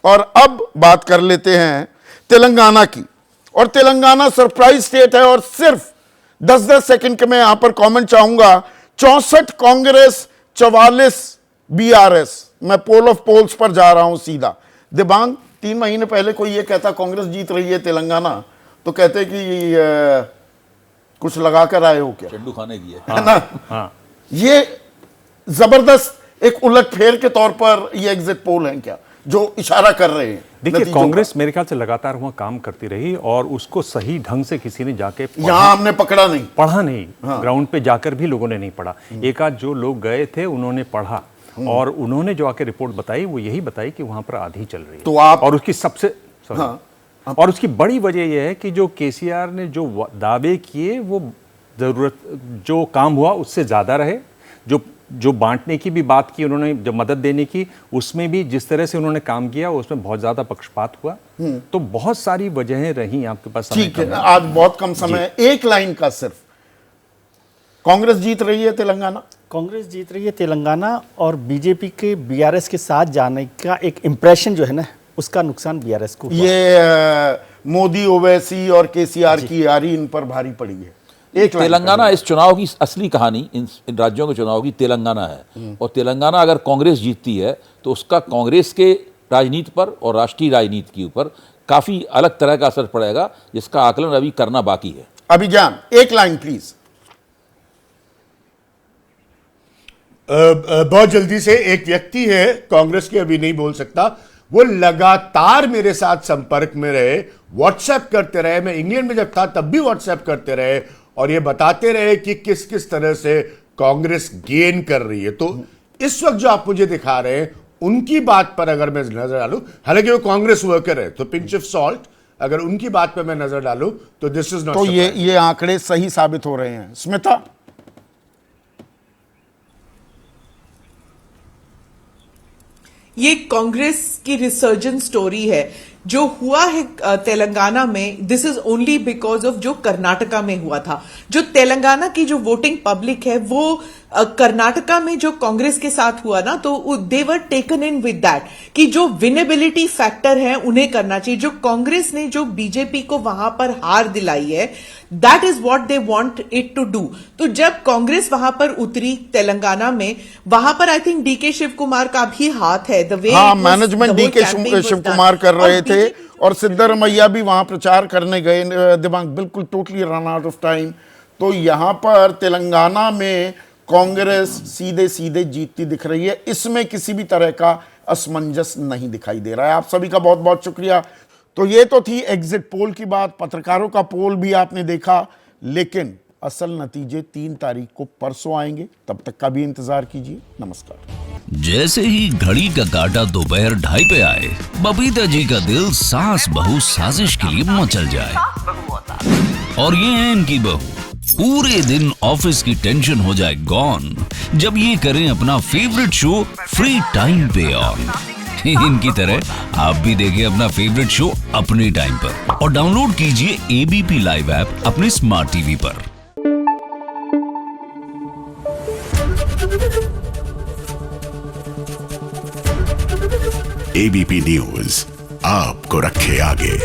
और अब बात कर लेते हैं तेलंगाना की। और तेलंगाना सरप्राइज स्टेट है और सिर्फ 10-10 सेकंड के मैं यहां पर कमेंट चाहूंगा। 64 कांग्रेस, 44 बीआरएस। मैं पोल ऑफ पोल्स पर जा रहा हूं सीधा। दिबांग, 3 महीने पहले कोई ये कहता कांग्रेस जीत रही है तेलंगाना, तो कहते कि कुछ लगा कर आए हो क्या, चड्डू खाने की है ना। हाँ। ये जबरदस्त एक उलटफेर के तौर पर ये एग्जिट पोल हैं क्या जो इशारा कर रहे हैं? देखिए, कांग्रेस मेरे ख्याल से लगातार वहां काम करती रही और उसको सही ढंग से किसी ने जाके यहां हमने पकड़ा नहीं, पढ़ा नहीं। ग्राउंड पे जाकर भी लोगों ने नहीं पढ़ा। एक आध जो लोग गए थे उन्होंने पढ़ा और उन्होंने जो आके रिपोर्ट बताई वो यही बताई कि वहां पर आधी चल रही है। तो आप और उसकी सबसे और उसकी बड़ी वजह यह है कि जो केसीआर ने जो दावे किए वो जरूरत जो काम हुआ उससे ज्यादा रहे। जो बांटने की भी बात की उन्होंने, जो मदद देने की, उसमें भी जिस तरह से उन्होंने काम किया उसमें बहुत ज्यादा पक्षपात हुआ। तो बहुत सारी वजहें रही आपके पास। ठीक है, आज बहुत कम समय है, एक लाइन का सिर्फ। कांग्रेस जीत रही है तेलंगाना, कांग्रेस जीत रही है तेलंगाना और बीजेपी के बीआरएस के साथ जाने का एक इंप्रेशन जो है ना, उसका नुकसान बीआरएस को। ये मोदी, ओवैसी और केसीआर की यारी इन पर भारी पड़ी है। तेलंगाना इस चुनाव की असली कहानी इन राज्यों के चुनाव की तेलंगाना है। और तेलंगाना अगर कांग्रेस जीतती है तो उसका कांग्रेस के राजनीति पर और राष्ट्रीय राजनीति के ऊपर काफी अलग तरह का असर पड़ेगा, जिसका आकलन अभी करना बाकी है। अभिज्ञान, एक लाइन प्लीज। बहुत जल्दी से। एक व्यक्ति है कांग्रेस के, अभी नहीं बोल सकता, वो लगातार मेरे साथ संपर्क में रहे, व्हाट्सएप करते रहे। मैं इंग्लैंड में जब था तब भी व्हाट्सएप करते रहे और ये बताते रहे कि किस किस तरह से कांग्रेस गेन कर रही है। तो इस वक्त जो आप मुझे दिखा रहे हैं उनकी बात पर अगर मैं नजर डालूं, हालांकि वो कांग्रेस वर्कर है तो पिंच ऑफ सॉल्ट, अगर उनकी बात पर मैं नजर डालूं तो दिस इज नॉट। तो ये आंकड़े सही साबित हो रहे हैं। स्मिता, ये कांग्रेस की रिसर्जेंस स्टोरी है जो हुआ है तेलंगाना में। This is only because of जो कर्नाटका में हुआ था। जो तेलंगाना की जो वोटिंग पब्लिक है वो कर्नाटका में जो कांग्रेस के साथ हुआ ना, तो they were taken in with that कि जो विनेबिलिटी फैक्टर है उन्हें करना चाहिए। जो कांग्रेस ने जो बीजेपी को वहां पर हार दिलाई है, that is what they want it to do. तो जब कांग्रेस वहां पर उतरी तेलंगाना में, वहां पर I think DK Shivakumar का भी हाथ है। The way management DK Shivakumar कर रहे थे और सिद्धरमैया भी वहां प्रचार करने गए। दिमाग बिल्कुल totally run out of time. तो यहां पर तेलंगाना में कांग्रेस सीधे सीधे जीतती दिख रही है, इसमें किसी भी तरह का असमंजस नहीं दिखाई दे रहा है। आप सभी का बहुत बहुत शुक्रिया। तो ये तो थी एग्जिट पोल की बात, पत्रकारों का पोल भी आपने देखा, लेकिन असल नतीजे 3 तारीख को परसों आएंगे। तब तक का भी इंतजार कीजिए। नमस्कार। जैसे ही घड़ी का काटा दोपहर 2:30 पे आए, बबीता जी का दिल सास बहू साजिश के लिए मचल जाए। और ये है इनकी बहू, पूरे दिन ऑफिस की टेंशन हो जाए गॉन जब ये करें अपना फेवरेट शो फ्री टाइम पे ऑन। इनकी तरह आप भी देखें अपना फेवरेट शो अपने टाइम पर और डाउनलोड कीजिए एबीपी लाइव ऐप अपने स्मार्ट टीवी पर। एबीपी न्यूज आपको रखे आगे।